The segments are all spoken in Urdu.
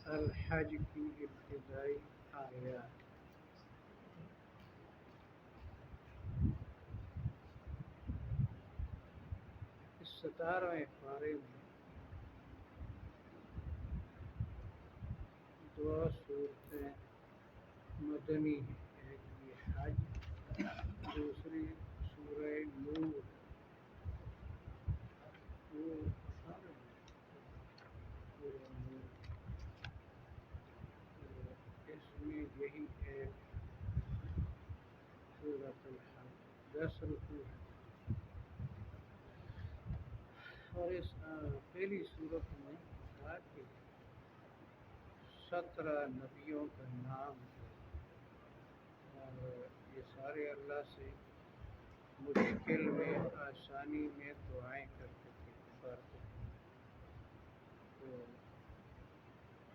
الحج کی ابتدائی آیات۔ اس 17ویں پارے میں دو صورتیں مدنی ہیں، ایک یہ حج، دوسری سورہ نور۔ وہ سورہ نور، اس میں یہی ہے سورۃ الحج، 10 رکوع ہے، اور اس پہلی صورت میں کہا کہ 17 نبیوں کا نام ہے، اور یہ سارے اللہ سے مشکل میں آسانی میں دعائیں کرتے تھے، پکارتے تھے۔ تو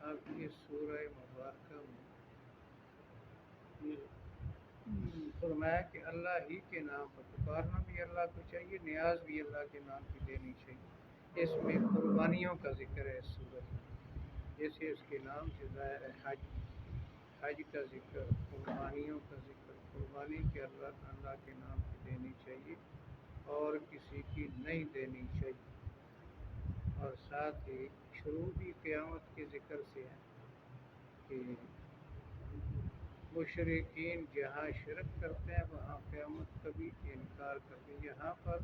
اب اس سورہ مبارکہ میں یہ فرمایا کہ اللہ ہی کے نام پر پکارنا بھی اللہ کو چاہیے، نیاز بھی اللہ کے نام کی دینی چاہیے۔ اس میں قربانیوں کا ذکر ہے، اس صورت میں جیسے اس کے نام سے ظاہر ہے، حج کا ذکر، قربانیوں کا ذکر، قربانی کے اللہ کے نام کی دینی چاہیے اور کسی کی نہیں دینی چاہیے، اور ساتھ ہی شروع بھی قیامت کے ذکر سے ہے کہ مشرکین جہاں شرک کرتے ہیں وہاں قیامت کبھی انکار کرتے ہیں۔ یہاں پر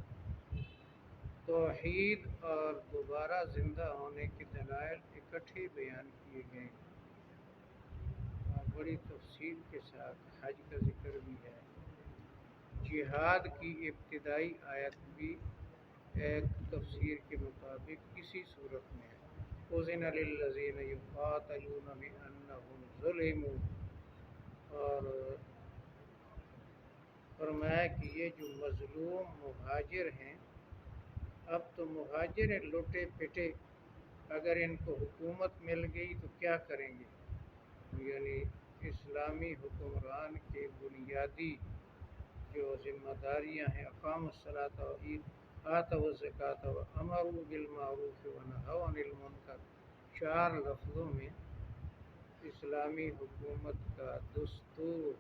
توحید اور دوبارہ زندہ ہونے کے دلائل اکٹھے بیان کیے گئے ہیں، اور بڑی تفصیل کے ساتھ حج کا ذکر بھی ہے۔ جہاد کی ابتدائی آیت بھی ایک تفسیر کے مطابق اسی صورت میں ہے، اذن للذین یقاتلون بانہم ظلموا، اور فرمایا کہ یہ جو مظلوم مہاجر ہیں، اب تو مہاجر ہیں لٹے پٹے، اگر ان کو حکومت مل گئی تو کیا کریں گے؟ یعنی اسلامی حکمران کے بنیادی جو ذمہ داریاں ہیں، اقاموا الصلاۃ وآتوا الزکوٰۃ وامروا بالمعروف ونہوا عن المنکر، 4 لفظوں میں اسلامی حکومت کا دستور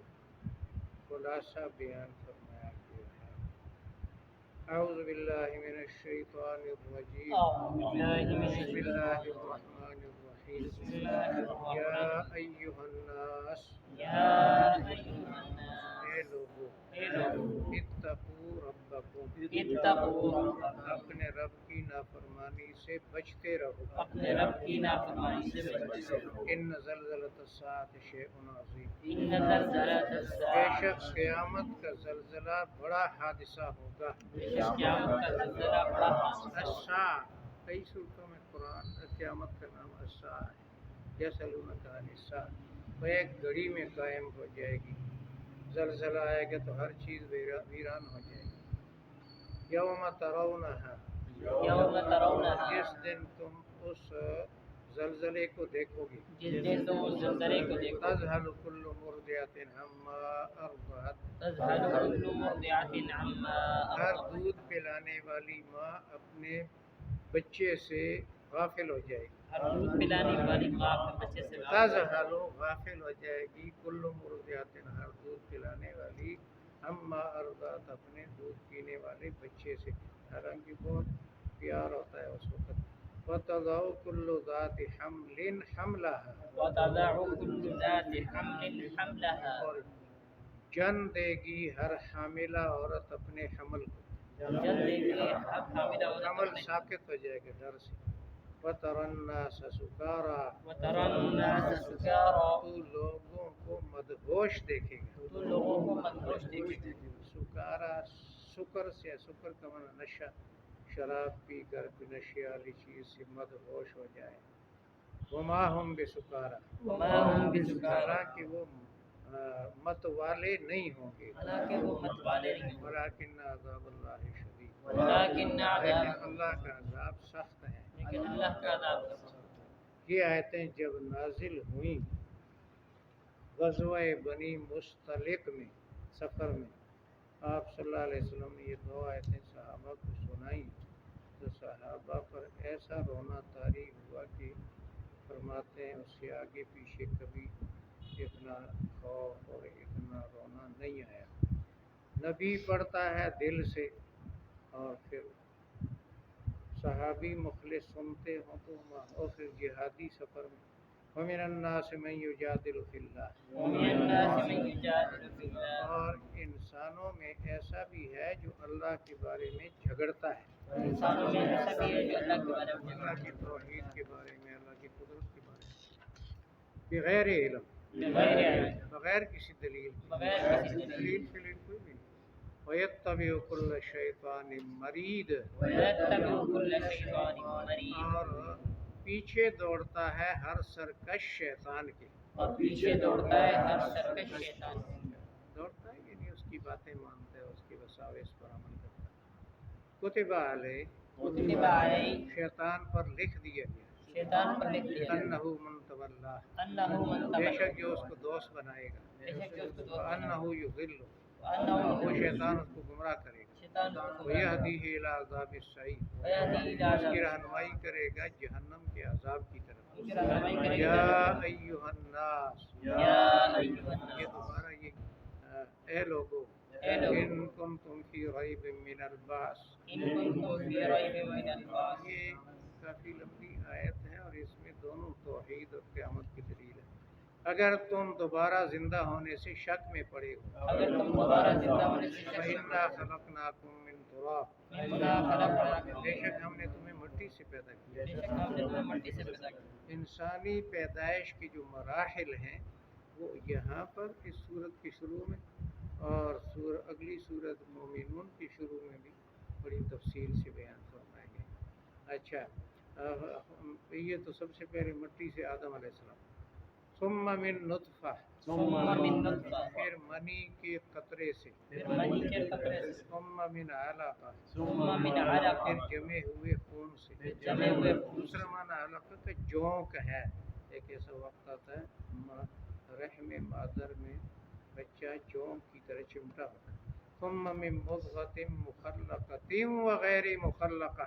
خلاصہ بیان فرمایا گیا ہے۔ اعوذ باللہ من الشیطان الرجیم، بسم اللہ الرحمن الرحیم، یا ایہا الناس، اے لوگو، اتقوا ربکم، اپنے رب کی نافرمانی سے بچتے رہو، ان زلزلۃ الساعۃ شیء عظیم، بے شک قیامت کا زلزلہ بڑا حادثہ ہوگا۔ الساعہ، کئی صورتوں میں قرآن قیامت کا نام الساعہ ہے، یسألونک عن الساعہ، وہ ایک گھڑی میں قائم ہو جائے گی، زلزلہ آئے گا تو ہر چیز ویران ہو جائے گی۔ یوم ترونہا، جس دن تم اس زلزلے کو دیکھو گے، تذہل کل مرضعۃ عما ارضعت، ہر دودھ پلانے والی ماں اپنے بچے سے غافل ہو جائے گی، تذہل غافل ہو جائے گی، کل مرضعۃ ہر دودھ پلانے والی، عما ارضعت اپنے دودھ پینے والے بچے سے، حالانکہ بہت پیار ہوتا ہے اس وقت۔ وتضع کل ذات حمل حملها، اور جن دے گی ہر حاملہ عورت اپنے حمل کو، حمل ساقط ہو جائے گا ڈر سے۔ وتری الناس سکارا، تو لوگوں کو مدہوش دیکھے گا، سکارا سکر سے، سکر کا معنی نشہ، شراب پی کر نشے والی چیز سے مدہوش ہو جائے۔ وما ہم بسکارا، حالانکہ وہ مت والے نہیں ہوں گے، ولکن عذاب اللہ شدید، لیکن اللہ کا عذاب سخت ہے۔ یہ آیتیں جب نازل ہوئیں غزوہ بنی مصطلق میں، سفر میں، آپ صلی اللہ علیہ وسلم نے یہ 2 آیتیں صحابہ کو سنائیں تو صحابہ پر ایسا رونا طاری ہوا کہ فرمایا فرماتے ہیں اس سے آگے پیچھے کبھی اتنا خوف اور اتنا رونا نہیں آیا. نبی پڑھتا ہے دل سے اور پھر صحابی مخلص سنتے ہوں تو اور پھر جہادی سفر میں وَمِنَ النَّاسِ مَن يُجَادِلُ فِي اللَّهِ اور انسانوں میں ایسا بھی ہے جو اللہ کے بارے میں جھگڑتا ہے. انسانوں میں ایسا بھی ہے جو اللہ کے بارے میں اللہ کی توحید کے بارے میں, اللہ کی قدرت کے بارے میں بغیر علم, بغیر کسی دلیل دلیل فلیل کوئی بھی نہیں. وَيَتَّبِعُ كُلَّ شَيْطَانٍ مَرِيدٍ اور پیچھے دوڑتا ہے ہر سرکش شیطان کے. اور پیچھے دوڑتا ہے ہر سرکش شیطان. دوڑتا ہے یعنی اس کی باتیں مانتا ہے, اس کی وساوس پر عمل کرتا ہے. کتب علیہ شیطان پر لکھ دیا گیا, شیطان پر لکھ دیا انہ من تولا انہ من بے شک جو اس کو دوست بنائے گا, انہ یضل وہ شیطان اس کو گمراہ کرے گا, ویہدیہ الی عذاب السعیر اس کی رہنمائی کرے گا جہنم کے عذاب کی طرف. یا ایھا الناس یہ دوبارہ یہ اے لوگو ان کنتم فی ریب من البعث, یہ کافی لمبی آیت ہے اور اس میں دونوں توحید اور قیامت کی دلیل ہے. اگر تم دوبارہ زندہ ہونے سے شک میں پڑے ہو, فإنا خلقناکم من تراب بے شک ہم نے تمہیں مٹی سے پیدا کیا. انسانی پیدائش کی جو مراحل ہیں وہ یہاں پر اس سورت کی شروع میں اور اگلی سورت مومنون کی شروع میں بھی بڑی تفصیل سے بیان فرمائے گئے. اچھا یہ تو سب سے پہلے مٹی سے آدم علیہ السلام, ثم من نطفہ پھر منی کے قطرے سے, ثم من علقہ پھر جمے ہوئے خون سے. دوسرا معنی علقہ کا جونک ہے, ایک ایسا وقت آتا ہے رحم مادر میں بچہ جونک کی طرح چمٹا ہوتا ہے. ثم من مضغۃ مخلقۃ وغیر مخلقہ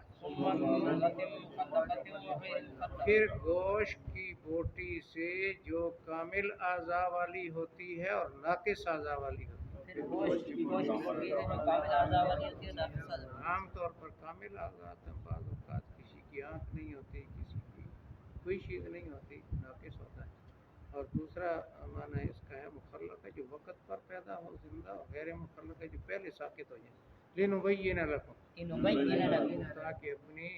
پھر گوشت کی بوٹی سے جو کامل اعضاء والی ہوتی ہے اور ناقص اعضاء والی ہوتی ہے. عام طور پر کامل اعضاء ہیں, بعض اوقات کسی کی آنکھ نہیں ہوتی, کسی کی کوئی چیز نہیں ہوتی, ناقص ہوتا ہے. اور دوسرا معنی اس کا ہے مخلق ہے جو وقت پر پیدا ہو زندہ, اور غیر مخلق ہے جو پہلے ساقط ہو جائے. لنبین لکم تاکہ اپنی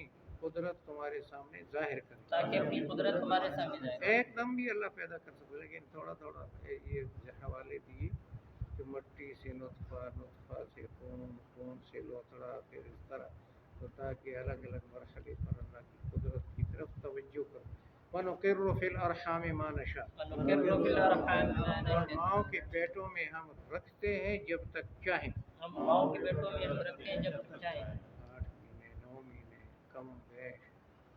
قدرت تمہارے سامنے ظاہر کرے, تاکہ اپنی قدرت تمہارے سامنے ظاہر. ایک دم بھی اللہ پیدا کر سکتا, لیکن تھوڑا تھوڑا یہ حوالے دیے کہ مٹی سے نطفہ, نطفہ سے خون, خون سے لوتھڑا, پھر اس طرح, تو تاکہ الگ الگ مرحلے پر اللہ کی قدرت کی طرف توجہ کرو. وَنُقِرُّ فِي الْأَرْحَامِ مَا نَشَاءُ اور ماؤں کے پیٹوں میں ہم رکھتے ہیں جب تک چاہیں. ہم ماؤں کے پیٹوں میں رکھتے ہیں جب تک چاہیں. 8 مہینے 9 مہینے کم بیش.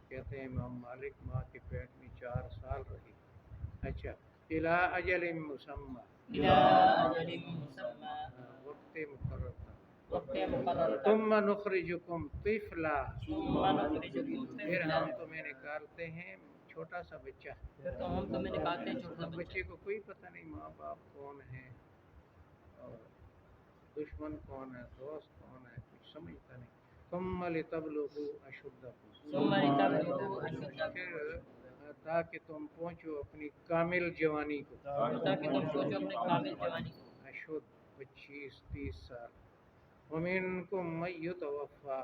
کہتے ہیں امام مالک ماں کے پیٹ میں 4 سال رہی. اچھا اِلیٰ اجل مسمى وقت مقرر تھا. ثم نخرجکم طفلا پھر ہم تمہیں نکالتے ہیں چھوٹا سا بچہ. بچے کو کوئی پتہ نہیں ماں باپ کون ہے اور دشمن کون ہے, دوست کون ہے, کچھ سمجھتا نہیں. ثم لتبلغوا اشدکم پھر تاکہ تم پہنچو اپنی کامل جوانی کو. اشد 25-30 سال. ومنکم من یتوفی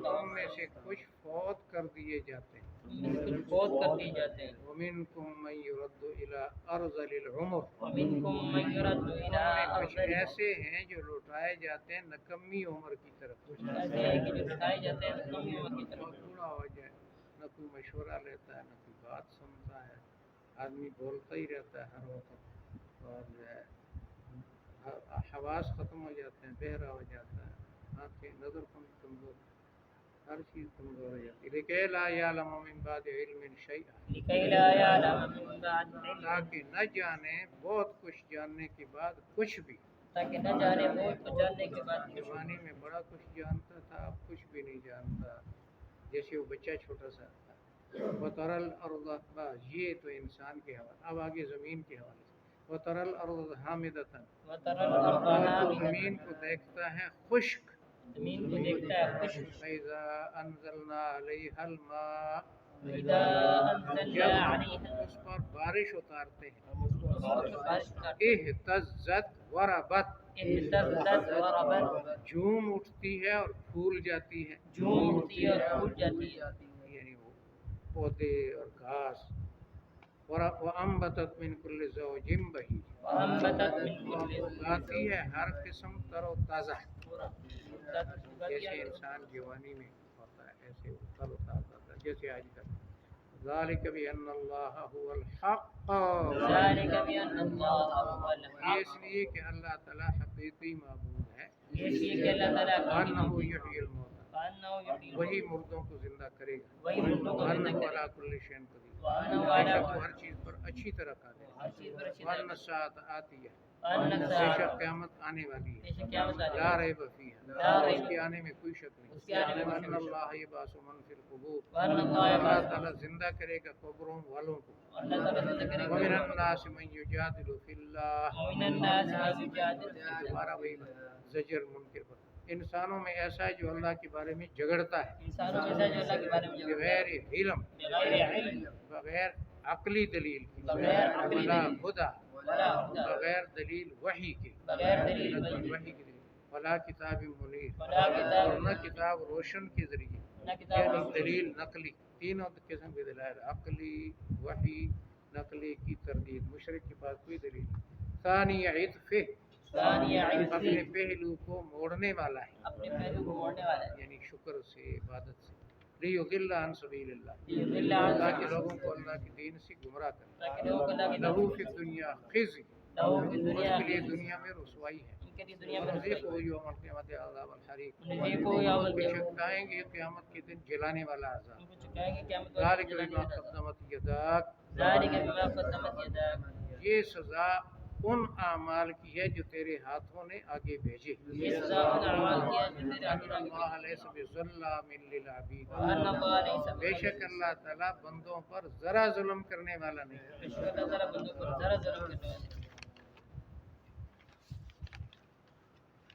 تم میں سے کچھ فوت کر دیے جاتے ہیں. ومنکم من یرد الی ارذل العمر کچھ ایسے ہیں جو لوٹائے جاتے ہیں نکمی عمر کی طرف. بوڑھا ہو جائے, نہ کوئی مشورہ لیتا ہے, نہ کوئی بات سنتا ہے, آدمی بولتا ہی رہتا ہے ہر وقت, اور جو ہے حواس ختم ہو جاتے ہیں, بہرا ہو جاتا ہے, آنکھیں نظر کمزور, ہر چیز کمزور ہو جاتی ہے. لکھی لا یعلم من بعد علم شیئا تاکہ نہ جانے بہت کچھ جاننے کے بعد کچھ بھی. جوانی میں بڑا کچھ جانتا تھا, اب کچھ بھی نہیں جانتا. جیسے وہ بچہ چھوٹا سا تھا, وَتَرَى الْأَرْضَ، بس یہ تو انسان کے حوالے. اب آگے زمین کے حوالے سے. وَتَرَى الْأَرْضَ حَامِدَةً، وترى الأرض اور تو هامدة، زمین کو دیکھتا ہے خشک. زمین کو دیکھتا ہے خشک. فَإِذَا أَنزَلْنَا عَلَيْهَا الْمَاءَ، وإذا أنزلنا جب ہم عليها اس پر بارش اتارتے ہیں. بارش کرتے اهتزت وربت، اهتزت وربت، جھوم اٹھتی ہے اور پھول جاتی ہے. جھوم اٹھتی ہے اور پھول جاتی ہے. یعنی وہ پودے اور گھاس. وَأَنبَتَتْ مِنْ كُلِّ زَوْجٍ بَهِيجٍ، وأنبتت من اور كل اگاتی ہے ہر قسم تر و تازہ. زوج. جیسے انسان جوانی میں ہوتا ہے ایسے وہ تر و تازہ ہوتا ہے جیسے آج کل. ذَلِكَ بِأَنَّ اللَّهَ هُوَ الْحَقُّ، ذلك بأن الله هو یہ اس الحق، لیے کہ اللہ تعالیٰ حقیقی معبود ہے. یہ اس لیے کہ اللہ تعالیٰ وَأَنَّهُ يُحْيِي الْمَوْتَى، فأنه يحيي وہی الموتى، مردوں کو زندہ کرے گا. وہی مردوں کو زندہ وَأَنَّهُ کرے عَلَىٰ گا، كُلِّ شَيْءٍ قدیر، وأنه بے على شک وہ كل ہر چیز پر اچھی طرح قادر ہے. ہر چیز پر اچھی وَأَنَّ طرح، السَّاعَةَ آتِیَةٌ، وأن بے شک الساعة قیامت آنے والی ہے. بے شک قیامت آنے لا والی ہے، ریب فیہا، لا ریب اس کے آنے میں کوئی شک نہیں. اس کے آنے میں کوئی شک وَأَنَّ نہیں. اللَّهَ يَبْعَثُ مَن فِي الْقُبُورِ، وأن الله اللہ يبعث تعالیٰ زندہ کرے گا قبروں والوں کو. اللہ تعالیٰ زندہ کرے گا. وَمِنَ النَّاسِ مَن يُجَادِلُ فِي اللَّهِ، ومن الناس من يجادل في الله، دوبارہ وہی زجر منکر پر. انسانوں میں ایسا ہے جو اللہ کے بارے میں جھگڑتا ہے انسانوں میں سے جو اللہ کے بارے میں جھگڑتا بغیر ہے، علم، بغیر علم، بغیر عقلی دلیل کی، بغیر عقلی ولا دلیل، ہدا، ولا ہدى، بغیر دلیل وحی کی، بغیر دلیل وحی کی دلیل. ولا کتاب منیر، ولا کتاب اور نہ کتاب روشن کے ذریعے. نہ کتاب یعنی روشن. دلیل نقلی، تینوں قسم کی دلائل، عقلی، وحی، نقلی کی تردید. مشرک کے پاس کوئی دلیل نہیں. ثانی عطفہ، ثانی عطفہ، اپنے پہلو کو موڑنے والا ہے، اپنے پہلو کو موڑنے والا ہے. یعنی شکر سے، عبادت سے. لیضل عن سبیل اللہ، لیضل عن تاکہ سبیل لوگوں کو اللہ کے دین سے گمراہ کرے. تاکہ لوگوں کو اللہ کی لہو طرف فی الدنیا خزی، لہو فی اس الدنیا کے لیے دنیا میں رسوائی ہے. ان کے لیے دنیا میں ونذیقہ یوم القیامت عذاب الحریق، نذیقہ یوم ان کو القیامت، چکھائیں گے قیامت کے دن جلانے والا عذاب. ان کو چکائیں گے قیامت والے ذالک دن جلانے بما والا عذاب. قدمت یداک، ذالک بما قدمت یداک، یہ سزا ان اعمال کی ہے جو تیرے ہاتھوں نے آگے بھیجے. یہ سزا ان اعمال کی ہے جو تیرے ان ہاتھوں اللہ لیس بظلام للعبید، وان اللہ لیس بے شک اللہ تعالیٰ بندوں پر ذرا ظلم کرنے والا نہیں. بے شک اللہ تعالیٰ بندوں پر ذرا ظلم کرنے والا ہے.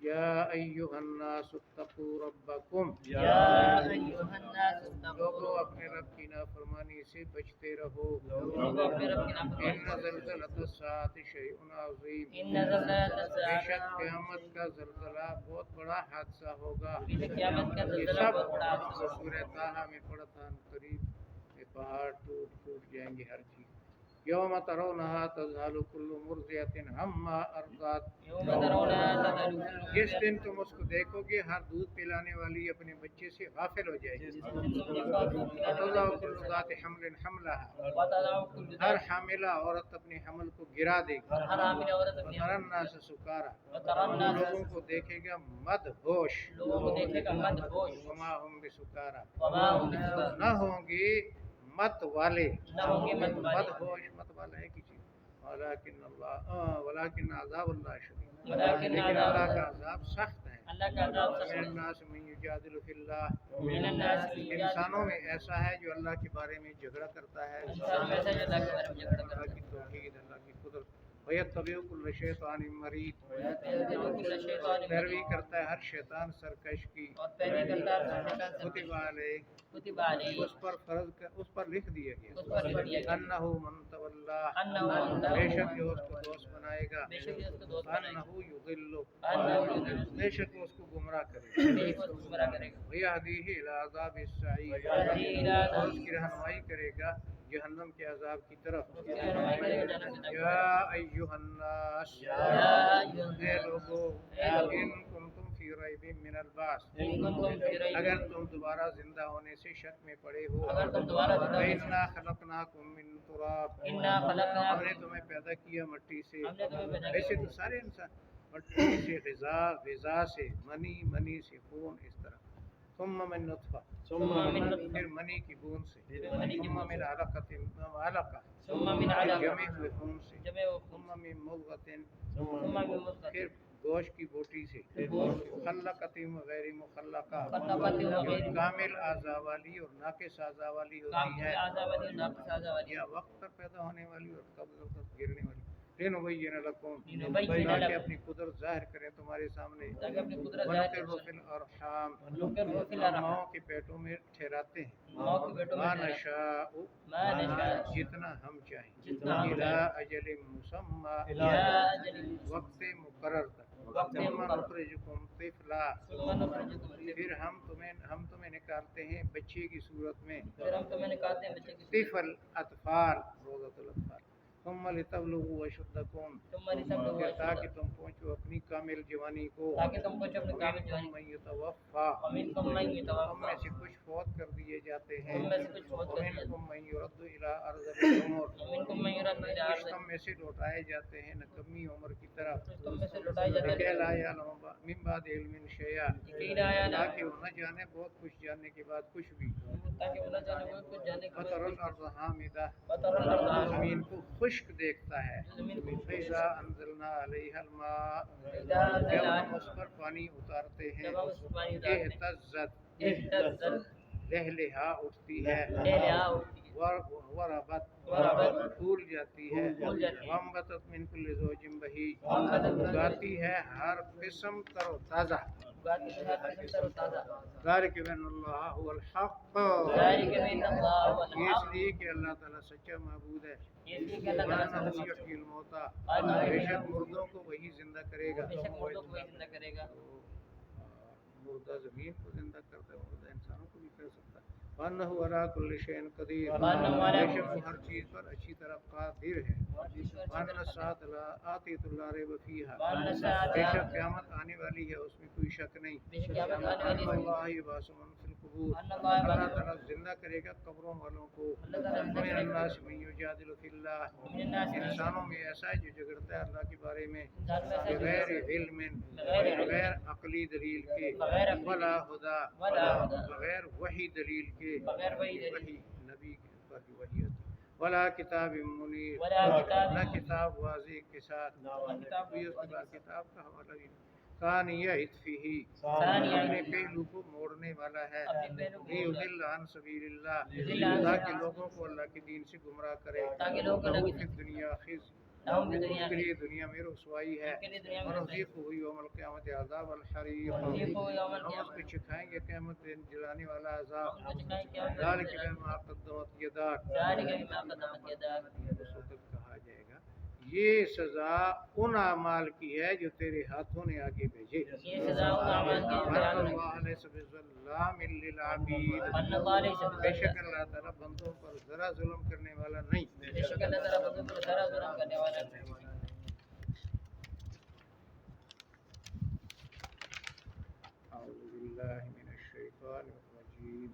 یا ایھا الناس اتقوا ربکم، یا ایھا الناس لوگوں اتقوا اپنے رب کی نافرمانی سے بچتے رہو. لوگوں کو اپنے رب کی ان نافرمانی سے زلزلۃ الساعۃ شیء عظیم، ان زلزلۃ بے الساعۃ، شک قیامت کا زلزلہ بہت بڑا حادثہ ہوگا. بے شک قیامت کا یہ زلزلہ سب بہت بڑا حادثہ ہوگا. سورہ طٰہٰ میں پڑھا تھا قریب، یہ پہاڑ ٹوٹ جائیں گے ہر چیز. یوم ترونھا تذہل کل مرضعۃ عما ارضعت، یوم ترونھا تذہل کل جس دن تم اس کو دیکھو گے ہر دودھ پلانے والی اپنے بچے سے غافل ہو جائے گی. وتضع کل ذات حمل حملها، وتضع كل ہر ذات، حاملہ عورت اپنے حمل کو گرا دے گی. ہر حامل عورت اپنے وتری الناس سکارا، وترى الناس، لوگوں کو دیکھے گا مدہوش. لوگوں کو دیکھے گا مدہوش، وما هم بسکارا، وما هم بسکارى، نہ ہوں گے مت والے. نہ ہوں گے مت والے، مدہوش مت والا ہے کسی، ولکن عذاب اللہ شدید، ولكن لیکن عذاب اللہ کا عذاب سخت ہے. اللہ کا عذاب سخت من ہے. الناس من یجادل فی اللہ، من الناس من يجادل، انسانوں میں ایسا ہے جو اللہ کے بارے میں جھگڑا کرتا ہے. انسان میں سے جو اللہ کے بارے میں جھگڑا کرتا اللہ کی توحید، اللہ کی قدرت. وَيَتَّبِعُ كُلَّ شَيْطَانٍ مَرِيدٍ، ہے، كل شیطان پیروی کرتا ہے ہر شیطان سرکش کی. اور پیروی کرتا ہے ہر شیطان سے. کتب علیہ، کتب علیہ، اس پر فرض اس پر لکھ دیا گیا. اس پر لکھ دیا گیا، انہ من تولا، انہ من بے تولا، شک جو اس کو دوست بنائے گا. بے شک یہ اس کو دوست بنائے گا، انہ یضل، انہ یضل، بے شک وہ اس کو گمراہ کرے بے شک وہ اس کو گمراہ کرے گا. ویہدیہ الی عذاب السعیر، ویہدیہ الی عذاب اور اس کی رہنمائی کرے گا جہنم کے عذاب کی طرف. اس کی رہنمائی کرے گا جنت کی طرف. یا ایھا الناس، یا ایھا الناس، اے لوگو، اے لوگو، ان کنتم فی ریب من البعث، ان کنتم فی ریب، اگر تم دوبارہ زندہ ہونے سے شک میں پڑے ہو. اگر تم دوبارہ زندہ ہونے سے، فإنا خلقناکم من تراب، انا ہم نے خلقناکم، تمہیں پیدا کیا مٹی سے. ہم نے تمہیں پیدا ویسے کیا تو سارے انسان مٹی سے، غذا سے، منی سے، خون، اس طرح. ثم من نطفہ، ثم من نطفہ، پھر منی کی بوند سے. پھر منی کی ثم بوند من سے، علقہ، ثم من جمع علقہ، ہوئے خون سے. جمع و خون، ثم من مضغۃ، ثم من مضغۃ، پھر گوشت کی بوٹی سے، گوشت مخلقۃ غیر مخلقہ، مخلقۃ جو غیر کامل اعضاء والی اور ناقص اعضاء والی ہوتی کامل ہے، اعضاء والی اور ناقص اعضاء والی یا وقت پر پیدا ہونے والی اور قبل وقت گرنے والی، لنبین لکم، لنبین تاکہ لکم، اپنی قدرت ظاہر کریں تمہارے سامنے، تاکہ اپنی قدرت ظاہر کر ونقر فی الارحام، نقر فی ہم الارحام، ماؤں کے پیٹوں میں ٹھہراتے ہیں، ماں کے بیٹوں میں ما ٹھہرا نشاء، ما نشاء جتنا ہم چاہیں، جتنا ہم الی چاہیں، اجل مسمی، یا اجل وقت مقرر تک، وقت ثم مقرر، نخرجکم طفلا، ثم نخرجکم پھر طفلا، ہم تمہیں نکالتے ہیں بچے کی صورت میں، پھر ہم تمہیں نکالتے ہیں بچے کی صورت طفل اطفال، روضۃ الاطفال، ثم لتبلغوا اشدکم، ثم لتبلغوا پھر تاکہ اشدکم، تم پہنچو اپنی کامل جوانی کو، تاکہ تم پہنچو اپنے کامل جوانی ومنکم من یتوفی، ومنکم من تم میں یتوفی، سے کچھ فوت کر دیے جاتے ہیں، تم میں سے کچھ فوت کر دیا جاتا ومنکم من یرد الی ارذل العمر، ہے، ومنکم من یرد الی کچھ ارذل، تم میں سے لوٹائے جاتے ہیں نکمی عمر کی طرف، کچھ تم میں سے لوٹائے جاتے لکے ہیں، لا یعلم من بعد علم شیئا، یقین آیا نہ تاکہ وہ نہ جانے بہت کچھ جاننے کے بعد کچھ بھی، تاکہ وہ نہ جانے وہ کچھ جانے کے بعد وتر کچھ الارض حامدہ، وتر الارض جو حامدہ، زمین کو خشک دیکھتا ہے، جو زمین کو فإذا انزلنا علیہا الماء، اذا انزل جب ہم علیہا، اس پر پانی اتارتے ہیں، جب ہم اس پر پانی اتارتے ہیں، اہتزت، اہتزت، لہلہا اٹھتی ہے، لہلہا اٹھتی ہے، وربت، وربت، پھول جاتی ہے، پھول جاتی ہے، وانبتت من کل زوج بہیج، وانبتت من کل اگاتی ہے ہر قسم تر و تازہ، اگاتی ہے ہر قسم تر و تازہ، ذالک بان اللہ هو الحق، ذالک بان اللہ هو یہ اس الحق، لیے کہ اللہ تعالیٰ سچا معبود ہے، یہ اس لیے کہ اللہ تعالیٰ وَأَنَّهُ سچا يُحْيِي الْمَوْتَى، وَأَنَّهُ بے يُحْيِي شک الْمَوْتَى، مردوں کو وہی زندہ کرے گا، بے شک مردوں کو وہی زندہ کرے گا، تو مردہ زمین کو زندہ کرتا ہے، مردہ انسانوں کو بھی کر سکتا ہے، وَأَنَّهُ عَلَىٰ كُلِّ شَيْءٍ قَدِيرٌ، وَأَنَّهُ عَلَىٰ بے كُلِّ شک وہ شَيْءٍ ہر چیز پر اچھی طرح قادر ہے، ہر چیز کو اچھی وَأَنَّ طرح کرتا ہے، السَّاعَةَ آتِيَةٌ لَا رَيْبَ فِيهَا، وَأَنَّ بے السَّاعَةَ شک قیامت آنے والی ہے، اس میں کوئی شک نہیں، بے شک قیامت آنے والی وَأَنَّ ہے، اللَّهَ يَبْعَثُ مَن فِي الْقُبُورِ، وَأَنَّ اللَّهَ اللہ يَبْعَثُ تعالیٰ زندہ کرے گا قبروں والوں کو، اللہ تعالیٰ زندہ وَمِنَ کرے گا، النَّاسِ مَن يُجَادِلُ فِي اللَّهِ، وَمِنَ النَّاسِ مَن انسانوں میں ایسا ہے جو جھگڑتا ہے اللہ کے بارے میں، انسان میں ایسا بغیر جو علم، بغیر علم، بغیر عقلی دلیل کے، بغیر عقلی ولا دلیل، ہدا، ولا ہدی، بغیر وحی دلیل کے، بغیر وحی دلیل، وحی نبی کے اوپر بھی وحی ہوتی، ولا کتاب منیر، ولا کتاب نہ کتاب واضح کے ساتھ، کتاب کوئی اس کے بعد کتاب کا حوالہ بھی نہیں، ثانیہ عطفہ، ثانیہ اپنے پہلو کو موڑنے والا ہے، اپنے پہلو کو موڑنے لیضل عن سبیل اللہ، لیضل عن تاکہ سبیل لوگوں کو اللہ کے دین سے گمراہ کرے، تاکہ لوگوں کو لہو اللہ فی کی الدنیا خزی، لہم فی اس الدنیا کے خزی، لیے دنیا میں رسوائی ہے، ان کے لیے دنیا میں رسوائی، ونذیقہ یوم القیامت عذاب الحریق، ونذیقہ یوم ہم اس القیامت، کو چکھائیں گے قیامت دن جلانے والا عذاب، ہم کو چکھائیں قیامت میں ذالک جلال، بما قدمت یداک، ذالک بما قدمت یداک، اس وقت کہا جائے گا یہ سزا ان اعمال کی ہے جو تیرے ہاتھوں نے آگے بھیجے، یہ سزا ان اعمال کی وَأَنَّ بیان ہے، اللَّهَ لَيْسَ بِظَلَّامٍ لِّلْعَبِيدِ، وَأَنَّ اللَّهَ لَيْسَ بے شک بِظَلَّامٍ، اللہ تعالیٰ بندوں پر ذرا ظلم کرنے والا نہیں، بے شک اللہ تعالیٰ بندوں پر ذرا ظلم کرنے والا نہیں۔ اعوذ باللہ من الشیطان الرجیم،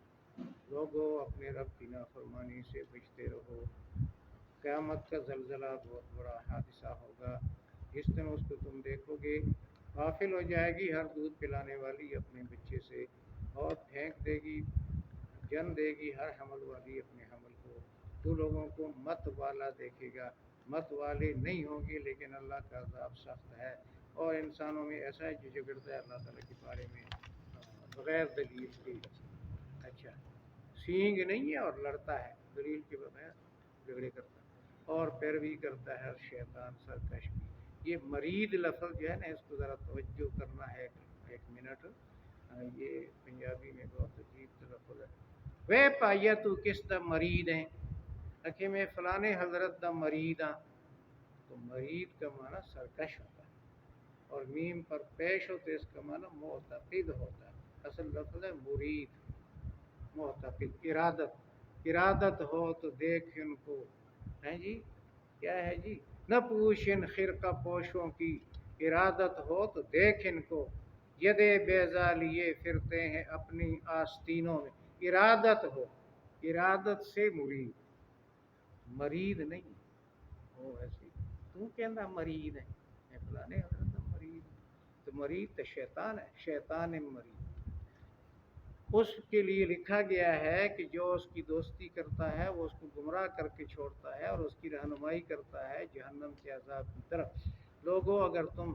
لوگوں اپنے رب کی نافرمانی سے بچتے رہو، قیامت کا زلزلہ بہت بڑا حادثہ ہوگا، جس دن اس کو تم دیکھو گے، غافل ہو جائے گی ہر دودھ پلانے والی اپنے بچے سے، اور پھینک دے گی، جن دے گی ہر حمل والی اپنے حمل کو، تو لوگوں کو مت والا دیکھے گا، مت والے نہیں ہوں گے، لیکن اللہ کا عذاب سخت ہے، اور انسانوں میں ایسا ہے جو جھگڑتا ہے اللہ تعالیٰ کے بارے میں بغیر دلیل کے، اچھا سینگ نہیں ہے اور لڑتا ہے دلیل کے بغیر، جھگڑے کرتا ہے اور پیروی کرتا ہے شیطان سرکش کی، یہ مرید لفظ جو ہے نا اس کو ذرا توجہ کرنا ہے، ایک منٹ، یہ پنجابی میں بہت عجیب لفظ ہے، وے پائیا تو کس دا مرید ہیں، کہ میں فلانے حضرت دا مرید ہاں، تو مرید کا معنی سرکش ہوتا ہے، اور میم پر پیش ہوتے اس کا معنی معتقد ہوتا ہے، اصل لفظ ہے مرید، معتقد، ارادت ہو تو دیکھ ان کو، ہیں جی کیا ہے جی، نہ پوچھ ان خرقہ پوشوں کی، ارادت ہو تو دیکھ ان کو، یدے بیضا لیے پھرتے ہیں اپنی آستینوں میں، ارادت ہو، ارادت سے مرید نہیں، وہ ایسی تو کہنا مرید ہے، میں فلانے حضرت دا مرید ہوں، تو مرید تو شیطان ہے، شیطان مرید، اس کے لیے لکھا گیا ہے کہ جو اس کی دوستی کرتا ہے وہ اس کو گمراہ کر کے چھوڑتا ہے اور اس کی رہنمائی کرتا ہے جہنم کے عذاب کی طرف، لوگوں اگر تم